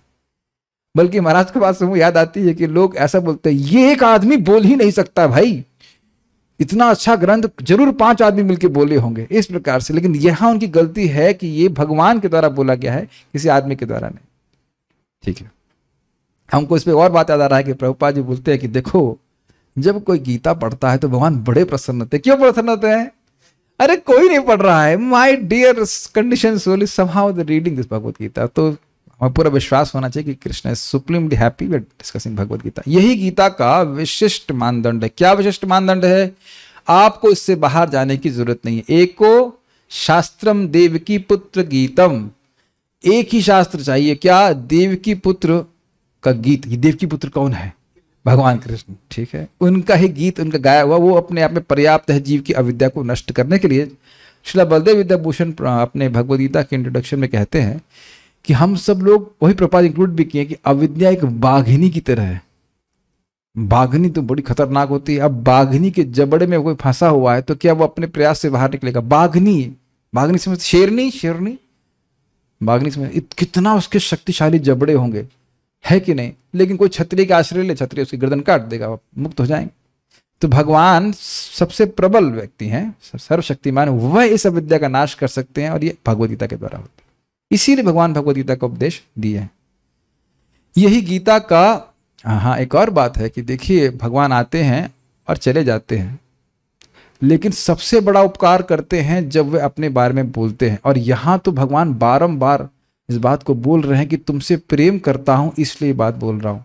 बल्कि महाराज के पास मुझे याद आती है कि लोग ऐसा बोलते हैं, ये एक आदमी बोल ही नहीं सकता भाई, इतना अच्छा ग्रंथ जरूर 5 आदमी मिलकर बोले होंगे, इस प्रकार से। लेकिन यहां उनकी गलती है कि ये भगवान के द्वारा बोला गया है, किसी आदमी के द्वारा नहीं। ठीक है, हमको इस पे और बात याद आ रहा है कि प्रभुपाद जी बोलते हैं कि देखो, जब कोई गीता पढ़ता है तो भगवान बड़े प्रसन्न होते हैं। क्यों प्रसन्न होते हैं? अरे कोई नहीं पढ़ रहा है, my dear condition soul is somehow the reading this Bhagavad Gita. तो हमें पूरा विश्वास होना चाहिए कि Krishna is supremely happy with discussing Bhagavad Gita. यही गीता का विशिष्ट मानदंड है। क्या विशिष्ट मानदंड है? आपको इससे बाहर जाने की जरूरत नहीं है। एक को शास्त्रम देवकी पुत्र गीतम, एक ही शास्त्र चाहिए, क्या? देवकी पुत्र का गीत। ये देवकी पुत्र कौन है? भगवान कृष्ण, ठीक है। उनका ही गीत, उनका गाया हुआ, वो अपने आप में पर्याप्त है जीव की अविद्या को नष्ट करने के लिए। श्रील बलदेव विद्याभूषण अपने भगवद गीता के इंट्रोडक्शन में कहते हैं कि हम सब लोग, वही प्रपात इंक्लूड भी किए, कि अविद्या एक बाघिनी की तरह है। बाघिनी तो बड़ी खतरनाक होती है। अब बाघिनी के जबड़े में कोई फंसा हुआ है तो क्या वो अपने प्रयास से बाहर निकलेगा? बाघिनी, बाघिनी समझ, शेरनी, शेरनी, बाघिनी समझ, कितना उसके शक्तिशाली जबड़े होंगे, है कि नहीं? लेकिन कोई क्षत्रिय का आश्रय ले, क्षत्रिय उसकी गर्दन काट देगा, मुक्त हो जाएंगे। तो भगवान सबसे प्रबल व्यक्ति हैं, सर्वशक्तिमान, वह इस अविद्या का नाश कर सकते हैं, और ये भगवद गीता के द्वारा होता है। इसीलिए भगवान भगवद गीता का उपदेश दिए हैं। यही गीता का, हाँ, एक और बात है कि देखिए, भगवान आते हैं और चले जाते हैं, लेकिन सबसे बड़ा उपकार करते हैं जब वे अपने बारे में बोलते हैं। और यहां तो भगवान बारंबार इस बात को बोल रहे हैं कि तुमसे प्रेम करता हूं, इसलिए बात बोल रहा हूं।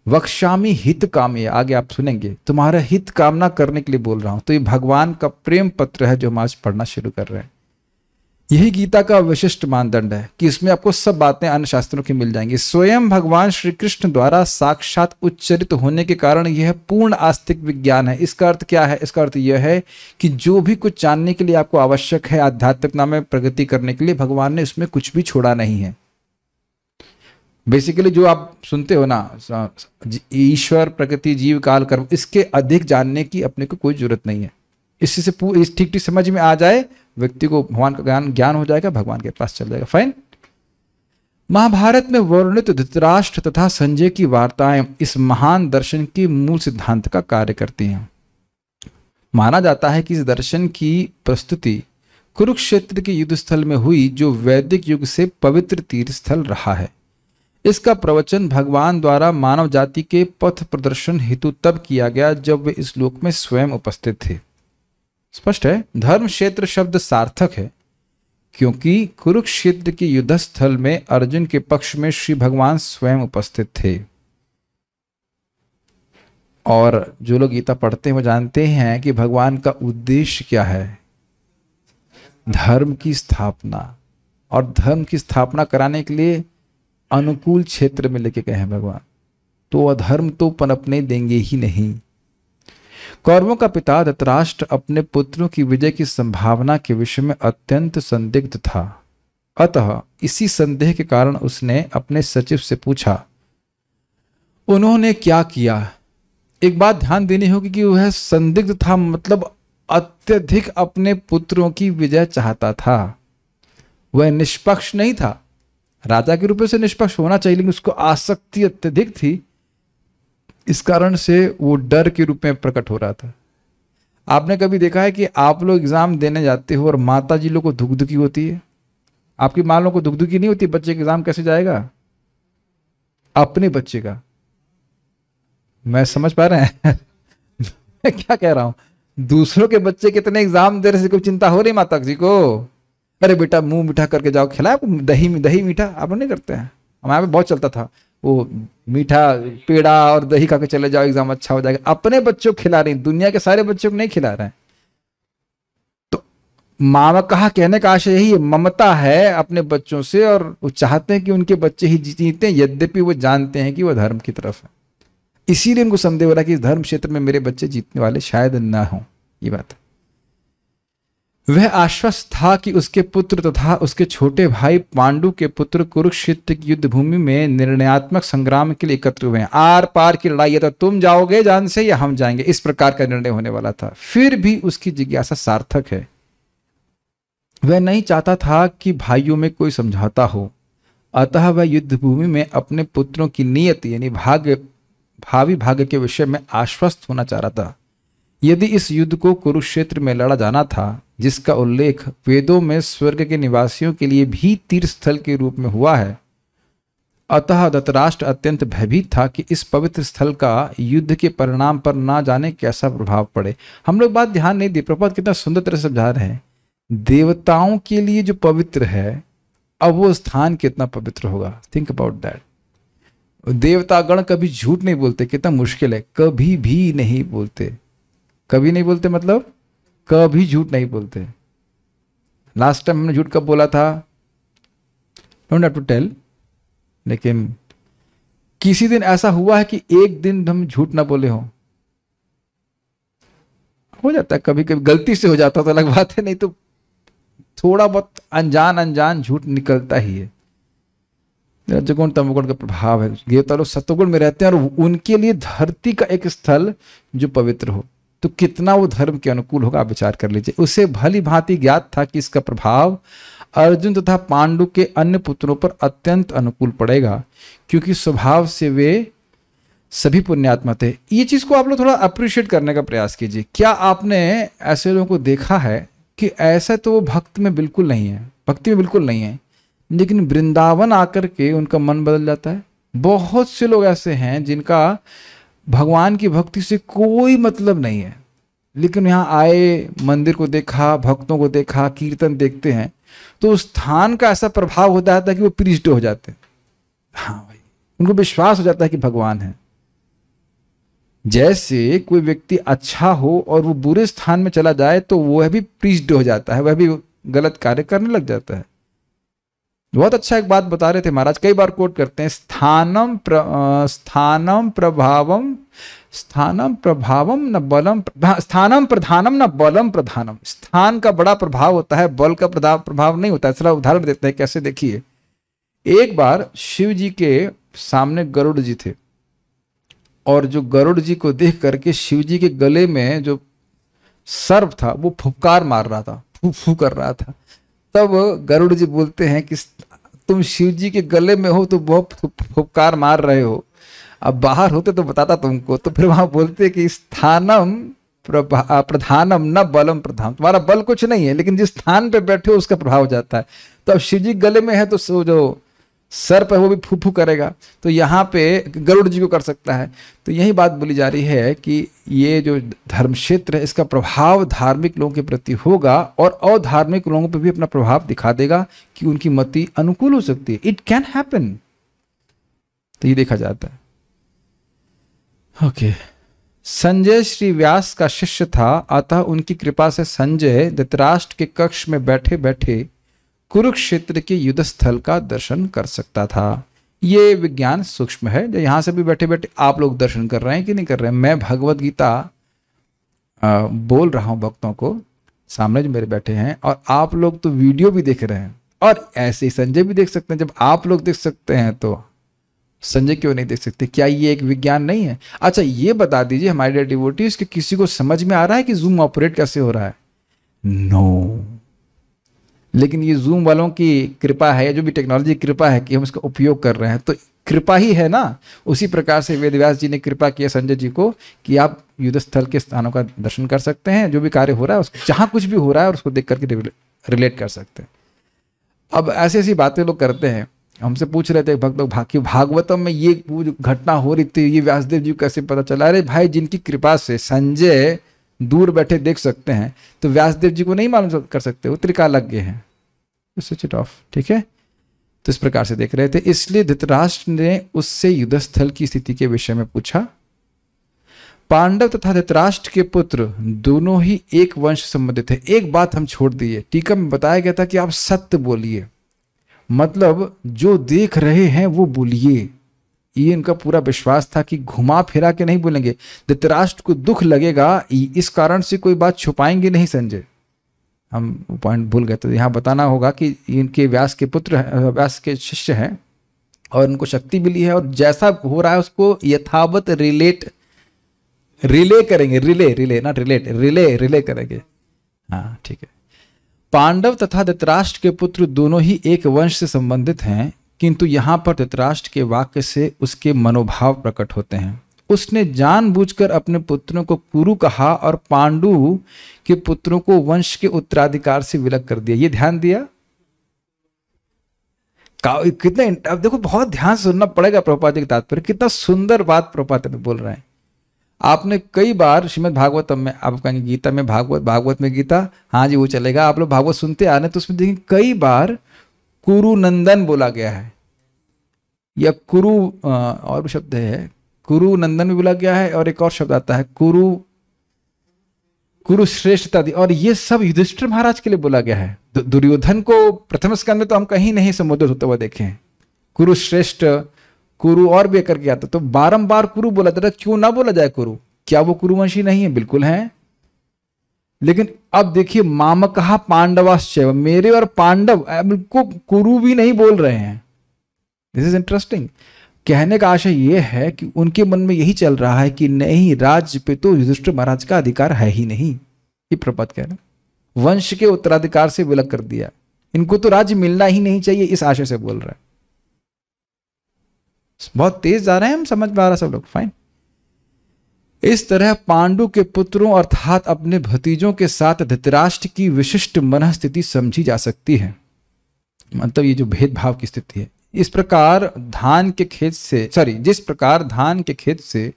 वक्ष्यामि हित कामी, आगे आप सुनेंगे, तुम्हारा हित कामना करने के लिए बोल रहा हूं। तो ये भगवान का प्रेम पत्र है जो हम आज पढ़ना शुरू कर रहे हैं। यही गीता का विशिष्ट मानदंड है कि इसमें आपको सब बातें अन्य शास्त्रों की मिल जाएंगी। स्वयं भगवान श्री कृष्ण द्वारा साक्षात उच्चरित होने के कारण यह पूर्ण आस्तिक विज्ञान है। इसका अर्थ क्या है? इसका अर्थ यह है कि जो भी कुछ जानने के लिए आपको आवश्यक है आध्यात्मिकता में प्रगति करने के लिए, भगवान ने उसमें कुछ भी छोड़ा नहीं है। बेसिकली जो आप सुनते हो ना, ईश्वर, प्रकृति, जीव, काल, कर्म, इसके अधिक जानने की अपने को कोई जरूरत नहीं है। इससे इस ठीक ठीक समझ में आ जाए, व्यक्ति को भगवान का ज्ञान हो जाएगा, भगवान के पास चल जाएगा। फाइन। महाभारत में वर्णित धृतराष्ट्र तथा संजय की वार्ताएं इस महान दर्शन के मूल सिद्धांत का कार्य करती हैं। माना जाता है कि इस दर्शन की प्रस्तुति कुरुक्षेत्र के युद्ध स्थल में हुई, जो वैदिक युग से पवित्र तीर्थ स्थल रहा है। इसका प्रवचन भगवान द्वारा मानव जाति के पथ प्रदर्शन हेतु तब किया गया जब वे इस लोक में स्वयं उपस्थित थे। स्पष्ट है, धर्म क्षेत्र शब्द सार्थक है, क्योंकि कुरुक्षेत्र के युद्ध स्थल में अर्जुन के पक्ष में श्री भगवान स्वयं उपस्थित थे। और जो लोग गीता पढ़ते हैं वो जानते हैं कि भगवान का उद्देश्य क्या है? धर्म की स्थापना। और धर्म की स्थापना कराने के लिए अनुकूल क्षेत्र में लेके गए हैं भगवान। तो अधर्म तो पनपने देंगे ही नहीं। कौरवों का पिता धृतराष्ट्र अपने पुत्रों की विजय की संभावना के विषय में अत्यंत संदिग्ध था। अतः इसी संदेह के कारण उसने अपने सचिव से पूछा, उन्होंने क्या किया? एक बात ध्यान देनी होगी कि वह संदिग्ध था, मतलब अत्यधिक अपने पुत्रों की विजय चाहता था। वह निष्पक्ष नहीं था। राजा के रूप से निष्पक्ष होना चाहिए, लेकिन उसको आसक्ति अत्यधिक थी। इस कारण से वो डर के रूप में प्रकट हो रहा था। आपने कभी देखा है कि आप लोग एग्जाम देने जाते हो और माता जी लोग को धुकधुकी होती है? आपकी माँ लोग को धुकधुकी नहीं होती? बच्चे का एग्जाम कैसे जाएगा? अपने बच्चे का। मैं समझ पा रहे हैं मैं क्या कह रहा हूं? दूसरों के बच्चे कितने एग्जाम दे रहे से कोई चिंता हो रही माता जी को? अरे बेटा मुंह मीठा करके जाओ, खिलाए दही मीठा। आप नहीं करते हैं? हमारे यहाँ बहुत चलता था, वो मीठा पेड़ा और दही खा के चले जाओ, एग्जाम अच्छा हो जाएगा। अपने बच्चों को खिला रहे हैं, दुनिया के सारे बच्चों को नहीं खिला रहे हैं। तो माँ कहा कहने का आशय यही है, ममता है अपने बच्चों से, और वो चाहते हैं कि उनके बच्चे ही जीते, यद्यपि वो जानते हैं कि वो धर्म की तरफ है। इसीलिए उनको संदेह हो रहा है कि इस धर्म क्षेत्र में मेरे बच्चे जीतने वाले शायद ना हो। ये बात है। वह आश्वस्त था कि उसके पुत्र तथा उसके छोटे भाई पांडु के पुत्र कुरुक्षेत्र की युद्ध भूमि में निर्णयात्मक संग्राम के लिए एकत्र हुए हैं। आर पार की लड़ाई है, तो तुम जाओगे जान से या हम जाएंगे, इस प्रकार का निर्णय होने वाला था। फिर भी उसकी जिज्ञासा सार्थक है। वह नहीं चाहता था कि भाइयों में कोई समझौता हो, अतः वह युद्ध भूमि में अपने पुत्रों की नियति यानी भावी भाग्य के विषय में आश्वस्त होना चाह रहा था। यदि इस युद्ध को कुरुक्षेत्र में लड़ा जाना था, जिसका उल्लेख वेदों में स्वर्ग के निवासियों के लिए भी तीर्थ स्थल के रूप में हुआ है, अतः धृतराष्ट्र अत्यंत भयभीत था कि इस पवित्र स्थल का युद्ध के परिणाम पर ना जाने कैसा प्रभाव पड़े। हम लोग बात ध्यान नहीं दी, प्रभुपाद कितना सुंदर तरह से समझा रहे हैं। देवताओं के लिए जो पवित्र है, अब वो स्थान कितना पवित्र होगा। Think about that. देवतागण कभी झूठ नहीं बोलते, कितना मुश्किल है, कभी भी नहीं बोलते। कभी नहीं बोलते मतलब कभी झूठ नहीं बोलते। लास्ट टाइम हमने झूठ कब बोला था? डोंट हैव टू टेल, लेकिन किसी दिन ऐसा हुआ है कि एक दिन हम झूठ ना बोले हो जाता है, कभी कभी गलती से हो जाता तो अलग बात है, नहीं तो थोड़ा बहुत अनजान झूठ निकलता ही है। रजोगुण तमोगुण का प्रभाव है। देवता लोग सतोगुण में रहते हैं और उनके लिए धरती का एक स्थल जो पवित्र हो, तो कितना वो धर्म के अनुकूल होगा आप विचार कर लीजिए। उसे भली भांति ज्ञात था कि इसका प्रभाव अर्जुन तथा पांडु के अन्य पुत्रों पर अत्यंत अनुकूल पड़ेगा, क्योंकि स्वभाव से वे सभी पुण्यात्मा थे। ये चीज को आप लोग थोड़ा अप्रिशिएट करने का प्रयास कीजिए। क्या आपने ऐसे लोगों को देखा है कि ऐसा तो वो भक्ति में बिल्कुल नहीं है, लेकिन वृंदावन आकर के उनका मन बदल जाता है? बहुत से लोग ऐसे हैं जिनका भगवान की भक्ति से कोई मतलब नहीं है, लेकिन यहाँ आए, मंदिर को देखा, भक्तों को देखा, कीर्तन देखते हैं, तो उस स्थान का ऐसा प्रभाव होता है कि वो प्रीष्ट हो जाते हैं। हाँ भाई, उनको विश्वास हो जाता है कि भगवान है। जैसे कोई व्यक्ति अच्छा हो और वो बुरे स्थान में चला जाए तो वह भी प्रीष्ट हो जाता है, वह भी गलत कार्य करने लग जाता है। बहुत अच्छा एक बात बता रहे थे महाराज, कई बार कोट करते हैं, स्थानम प्रभावम न बलम, स्थानम प्रधानम न बलम प्रधानम। स्थान का बड़ा प्रभाव होता है, बल का प्रभाव नहीं होता है। थोड़ा उदाहरण देते हैं, कैसे देखिए। एक बार शिव जी के सामने गरुड़ जी थे, और जो गरुड़ जी को देख करके शिव जी के गले में जो सर्प था वो फुफकार मार रहा था, फू फू कर रहा था। तब गरुड़ जी बोलते हैं कि तुम शिव जी के गले में हो तो बहुत फुफकार मार रहे हो, अब बाहर होते तो बताता तुमको। तो फिर वहां बोलते कि स्थानम प्रधानम न बलम प्रधान, तुम्हारा बल कुछ नहीं है, लेकिन जिस स्थान पे बैठे हो उसका प्रभाव हो जाता है। तो अब शिव जी गले में है तो जो सर्प है वो भी फू फू करेगा, तो यहाँ पे गरुड़ जी को कर सकता है। तो यही बात बोली जा रही है कि ये जो धर्म क्षेत्र है इसका प्रभाव धार्मिक लोगों के प्रति होगा और अधार्मिक लोगों पर भी अपना प्रभाव दिखा देगा कि उनकी मति अनुकूल हो सकती है। इट कैन हैपन, तो ये देखा जाता है। ओके, संजय श्री व्यास का शिष्य था, अतः उनकी कृपा से संजय धृतराष्ट्र के कक्ष में बैठे बैठे कुरुक्षेत्र के युद्ध स्थल का दर्शन कर सकता था। ये विज्ञान सूक्ष्म है, जो यहां से भी बैठे बैठे आप लोग दर्शन कर रहे हैं कि नहीं कर रहे हैं। मैं भगवत गीता बोल रहा हूं भक्तों को, सामने जो मेरे बैठे हैं, और आप लोग तो वीडियो भी देख रहे हैं, और ऐसे ही संजय भी देख सकते हैं। जब आप लोग देख सकते हैं तो संजय क्यों नहीं देख सकते? क्या ये एक विज्ञान नहीं है? अच्छा, ये बता दीजिए हमारे डिवोटीज कि किसी को समझ में आ रहा है कि जूम ऑपरेट कैसे हो रहा है? नो, लेकिन ये जूम वालों की कृपा है, जो भी टेक्नोलॉजी की कृपा है कि हम इसका उपयोग कर रहे हैं, तो कृपा ही है ना। उसी प्रकार से वेदव्यास जी ने कृपा किया संजय जी को कि आप युद्ध स्थल के स्थानों का दर्शन कर सकते हैं, जो भी कार्य हो रहा है उसको, जहां कुछ भी हो रहा है और उसको देख करके रिलेट कर सकते हैं। अब ऐसी ऐसी बातें लोग करते हैं। हमसे पूछ रहे थे भक्त लोग, भागवतम में ये घटना हो रही थी, ये व्यासदेव जी को कैसे पता चला? अरे भाई, जिनकी कृपा से संजय दूर बैठे देख सकते हैं तो व्यासदेव जी को नहीं मालूम कर सकते? वो त्रिकालज्ञ हैं। स्विच इट ऑफ, ठीक है। तो इस प्रकार से देख रहे थे, इसलिए धृतराष्ट्र ने उससे युद्ध स्थल की स्थिति के विषय में पूछा। पांडव तथा धृतराष्ट्र के पुत्र दोनों ही एक वंश संबंधित थे। एक बात हम छोड़ दिए, टीका में बताया गया था कि आप सत्य बोलिए, मतलब जो देख रहे हैं वो बोलिए। ये इनका पूरा विश्वास था कि घुमा फिरा के नहीं बोलेंगे। धृतराष्ट्र को दुख लगेगा, इस कारण से कोई बात छुपाएंगे नहीं संजय। हम पॉइंट भूल गए, तो यहाँ बताना होगा कि इनके व्यास के पुत्र, व्यास के शिष्य हैं और उनको शक्ति मिली है, और जैसा हो रहा है उसको यथावत रिले करेंगे। रिले करेंगे। हाँ, ठीक है। पांडव तथा धृतराष्ट्र के पुत्र दोनों ही एक वंश से संबंधित हैं, किंतु यहाँ पर धृतराष्ट्र के वाक्य से उसके मनोभाव प्रकट होते हैं। उसने जानबूझकर अपने पुत्रों को कुरु कहा और पांडु के पुत्रों को वंश के उत्तराधिकार से विलग कर दिया। ये ध्यान दिया कितना? अब देखो, बहुत ध्यान से सुनना पड़ेगा प्रभुपाद जी के तात्पर्य। कितना सुंदर बात प्रभुपाद जी बोल रहे हैं। आपने कई बार श्रीमद् भागवतम में, आप कहेंगे गीता में भागवत, भागवत में गीता, हाँ जी वो चलेगा। आप लोग भागवत सुनते आ रहे हैं तो उसमें देखिए कई बार कुरु नंदन बोला गया है, या कुरु और भी शब्द है, कुरु नंदन भी बोला गया है, और एक और शब्द आता है कुरुश्रेष्ठता दी, और ये सब युधिष्ठिर महाराज के लिए बोला गया है। दुर्योधन को प्रथम स्कंद में तो हम कहीं नहीं संबोधित होते हुए देखे हैं। कुरुश्रेष्ठ, कुरु और भी करके आता, तो बारंबार कुरु बोला था, क्यों ना बोला जाए कुरु? क्या वो कुरुवंशी नहीं है? बिल्कुल है। लेकिन अब देखिए, मामकः पांडवाश्चैव, मेरे और पांडव को कुरु भी नहीं बोल रहे हैं। This is interesting. कहने का आशय यह है कि उनके मन में यही चल रहा है कि नहीं, राज्य पे तो युधिष्ठिर महाराज का अधिकार है ही नहीं। ये प्रपद कह रहे हैं, वंश के उत्तराधिकार से विलग कर दिया, इनको तो राज्य मिलना ही नहीं चाहिए, इस आशय से बोल रहे हैं। बहुत तेज जा रहे हैं हम, समझ में आ रहा सब लोग? फाइन। इस तरह पांडु के पुत्रों अर्थात अपने भतीजों के साथ धृतराष्ट्र की विशिष्ट मनस्थिति समझी जा सकती है। मतलब ये जो भेदभाव की स्थिति है, जिस प्रकार धान के खेत से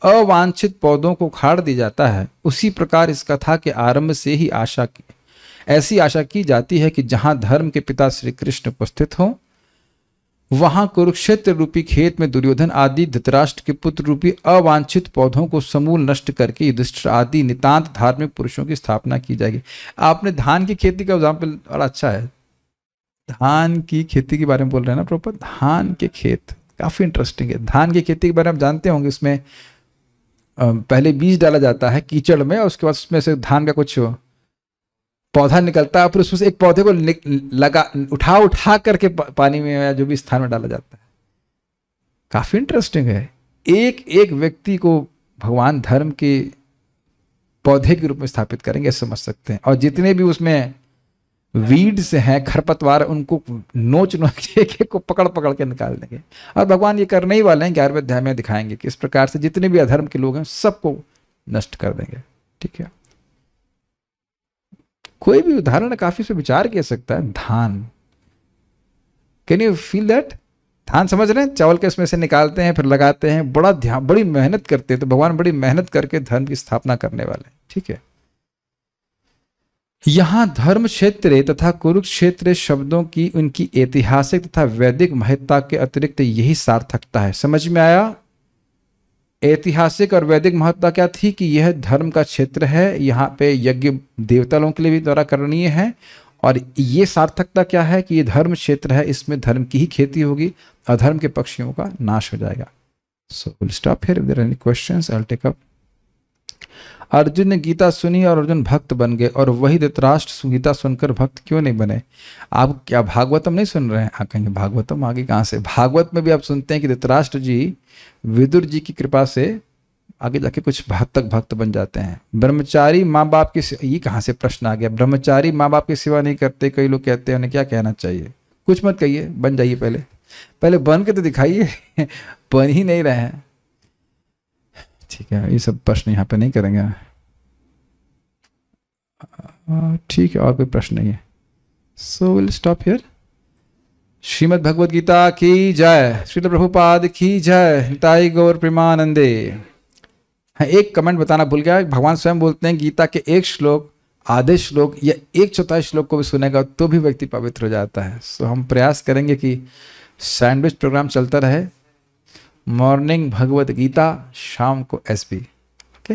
अवांछित पौधों को उखाड़ दिया जाता है, उसी प्रकार इस कथा के आरंभ से ही ऐसी आशा की जाती है कि जहां धर्म के पिता श्री कृष्ण उपस्थित हों, वहां कुरुक्षेत्र रूपी खेत में दुर्योधन आदि धृतराष्ट्र के पुत्र रूपी अवांछित पौधों को समूल नष्ट करके युधिष्ठिर आदि नितांत धार्मिक पुरुषों की स्थापना की जाएगी। आपने धान की खेती का एग्जाम्पल बड़ा अच्छा है, धान की खेती के बारे में बोल रहे हैं ना प्रॉपर। धान के खेत काफी इंटरेस्टिंग है। धान की खेती के बारे में आप जानते होंगे, इसमें पहले बीज डाला जाता है कीचड़ में, और उसके बाद उसमें से धान का कुछ पौधा निकलता है, फिर उसमें से एक पौधे को उठा करके पानी में या जो भी स्थान में डाला जाता है। काफी इंटरेस्टिंग है। एक एक व्यक्ति को भगवान धर्म के पौधे के रूप में स्थापित करेंगे, समझ सकते हैं। और जितने भी उसमें वीड्स हैं, खरपतवार, उनको नोच के को पकड़ के निकाल देंगे। और भगवान ये करने ही वाले हैं, 11वें अध्याय में दिखाएंगे कि इस प्रकार से जितने भी अधर्म के लोग हैं सबको नष्ट कर देंगे। ठीक है, कोई भी उदाहरण काफी से विचार किया सकता है। धान, कैन यू फील दैट? धान समझ रहे हैं, चावल के इसमें से निकालते हैं, फिर लगाते हैं, बड़ा ध्यान, बड़ी मेहनत करते हैं। तो भगवान बड़ी मेहनत करके धर्म की स्थापना करने वाले हैं। ठीक है, यहां धर्म क्षेत्र तथा कुरुक्षेत्र शब्दों की उनकी ऐतिहासिक तथा वैदिक महत्ता के अतिरिक्त यही सार्थकता है। समझ में आया? ऐतिहासिक और वैदिक महत्ता क्या थी कि यह धर्म का क्षेत्र है, यहाँ पे यज्ञ देवता लोगों के लिए भी द्वारा करणीय है। और ये सार्थकता क्या है कि ये धर्म क्षेत्र है, इसमें धर्म की ही खेती होगी, अधर्म के पक्षियों का नाश हो जाएगा। So will stop here. If there are any questions I will take up. Arjun ने गीता सुनी और अर्जुन भक्त बन गए, और वही धृतराष्ट्र गीता सुनकर भक्त क्यों नहीं बने? आप क्या भागवतम नहीं सुन रहे हैं? आप कहेंगे भागवतम आगे कहाँ से? भागवत में भी आप सुनते हैं कि धृतराष्ट्र जी विदुर जी की कृपा से आगे जाके कुछ भक्त बन जाते हैं। ब्रह्मचारी माँ बाप की, ये कहाँ से प्रश्न आ गया? ब्रह्मचारी माँ बाप की सेवा नहीं करते, कई लोग कहते हैं, उन्हें क्या कहना चाहिए? कुछ मत कहिए, बन जाइए, पहले बन के तो दिखाइए। बन ही नहीं रहे हैं। ठीक है, ये सब प्रश्न यहाँ पे नहीं करेंगे। ठीक है, और कोई प्रश्न नहीं है। So will stop here. Shrimad Bhagavad Gita की जय, श्रील प्रभुपाद की जय, निताई गौर प्रेमानंदे। हाँ, एक कमेंट बताना भूल गया, भगवान स्वयं बोलते हैं गीता के एक श्लोक, आधे श्लोक या 1/4 श्लोक को भी सुनेगा तो भी व्यक्ति पवित्र हो जाता है। सो हम प्रयास करेंगे कि सैंडविच प्रोग्राम चलता रहे, मॉर्निंग भगवद गीता, शाम को SB. Okay,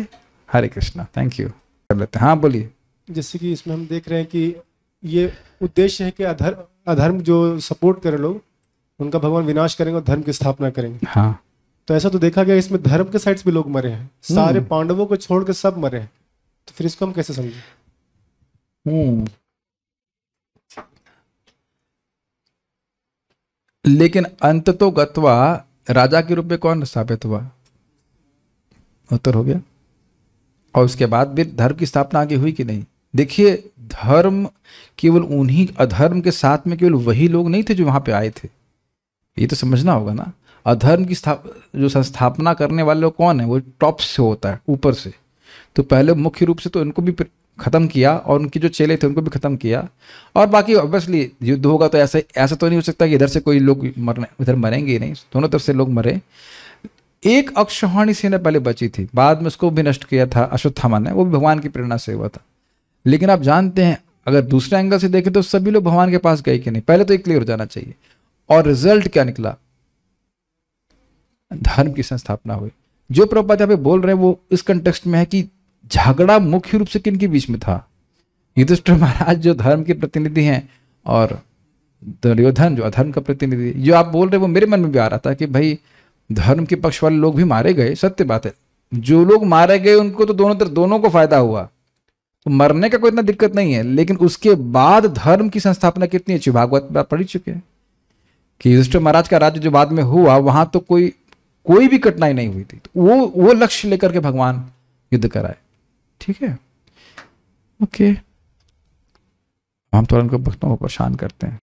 Hare Krishna, thank you. कर लेते हैं। हाँ बोलिए। जैसे कि इसमें हम देख रहे हैं कि ये उद्देश्य है कि अधर्म जो सपोर्ट करे लोग, उनका भगवान विनाश करेंगे और धर्म की स्थापना करेंगे। हाँ, तो ऐसा तो देखा गया, इसमें धर्म के साइड से भी लोग मरे हैं, सारे पांडवों को छोड़ के सब मरे हैं। तो फिर इसको हम कैसे समझें? लेकिन अंत तो गत्वा राजा के रूप में कौन स्थापित हुआ? उत्तर हो गया। और उसके बाद भी धर्म की स्थापना आगे हुई कि नहीं? देखिए, धर्म केवल उन्हीं, अधर्म के साथ में केवल वही लोग नहीं थे जो वहां पे आए थे। ये तो समझना होगा ना। अधर्म की जो संस्थापना करने वाले लोग कौन है? वो टॉप से होता है, ऊपर से। तो पहले मुख्य रूप से तो इनको भी खत्म किया, और उनके जो चेले थे उनको भी खत्म किया। और बाकी ऑब्वियसली युद्ध होगा तो ऐसा तो नहीं हो सकता कि इधर से कोई लोग मरने, इधर मरेंगे ही नहीं, दोनों तरफ से लोग मरे। एक अक्षौहिणी सेना पहले बची थी, बाद में उसको भी नष्ट किया था अश्वत्थामा ने, वो भी भगवान की प्रेरणा से हुआ था। लेकिन आप जानते हैं, अगर दूसरे एंगल से देखें तो सभी लोग भगवान के पास गए कि नहीं? पहले तो ये क्लियर हो जाना चाहिए। और रिजल्ट क्या निकला? धर्म की संस्थापना हुई। जो प्रभुपाद यहाँ पे बोल रहे हैं वो इस कंटेक्स्ट में है कि झगड़ा मुख्य रूप से किनके बीच में था? युधिष्ठिर महाराज जो धर्म के प्रतिनिधि हैं और दुर्योधन जो अधर्म का प्रतिनिधि। जो आप बोल रहे वो मेरे मन में भी आ रहा था कि भाई धर्म के पक्ष वाले लोग भी मारे गए, सत्य बात है। जो लोग मारे गए उनको तो दोनों को फायदा हुआ, तो मरने का कोई इतना दिक्कत नहीं है। लेकिन उसके बाद धर्म की संस्थापना कितनी अच्छी, भागवत में पढ़ चुके हैं कि युधिष्ठिर महाराज का राज्य जो बाद में हुआ वहां तो कोई भी कठिनाई नहीं हुई थी। तो वो लक्ष्य लेकर के भगवान युद्ध कराए। ठीक है, ओके। हम तो उनको भक्तों को परेशान करते हैं।